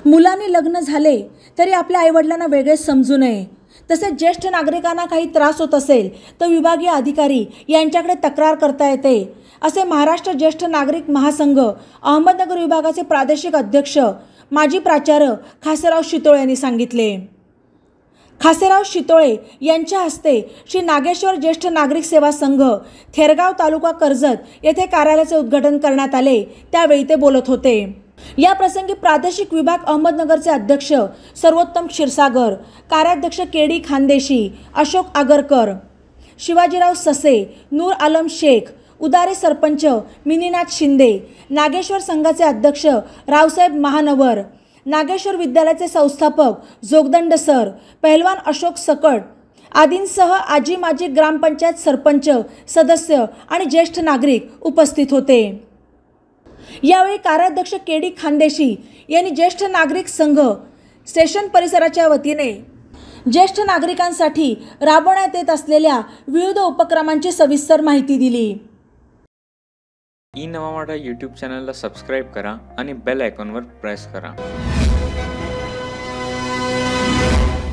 मुलांनी लग्न झाले तरी आपल्या आईवडिलांना वेगळे समजू नये, तसेच ज्येष्ठ नागरिकांना काही त्रास होत असेल तर विभागीय अधिकारी यांच्याकडे तक्रार करता येते, असे महाराष्ट्र ज्येष्ठ नागरिक महासंघ अहमदनगर विभागाचे प्रादेशिक अध्यक्ष माजी प्राचार्य खासेराव शितोळे यांनी सांगितले। खासेराव शितोळे यांच्या हस्ते श्री नागेश्वर ज्येष्ठ नागरिक सेवा संघ थेरगाव तालुका कर्जत येथे कार्यालयाचे उद्घाटन करण्यात आले, त्यावेळी ते बोलत होते। या प्रसंगी प्रादेशिक विभाग अहमदनगरचे अध्यक्ष सर्वोत्तम क्षीरसागर, कार्याध्यक्ष केडी खानदेशी, अशोक आगरकर, शिवाजीराव ससे, नूर आलम शेख, उदारे सरपंच मिनीनाथ शिंदे, नागेश्वर संघाचे अध्यक्ष रावसाहेब महानवर, नागेश्वर विद्यालयाचे संस्थापक जोगदंड सर, पहलवान अशोक सकट आदींसह आजी माजी ग्रामपंचायत सरपंच सदस्य आणि ज्येष्ठ नागरिक उपस्थित होते। यावेळी कार्याध्यक्ष केडी खानदेशी यांनी ज्येष्ठ नागरिक संघ स्टेशन परिसराच्या वतीने ज्येष्ठ नागरिकांसाठी राबवण्यात येत असलेल्या विविध उपक्रमांची सविस्तर माहिती दिली। ई नवा मराठा यूट्यूब चॅनलला सबस्क्राईब करा आणि बेल आयकॉनवर प्रेस करा।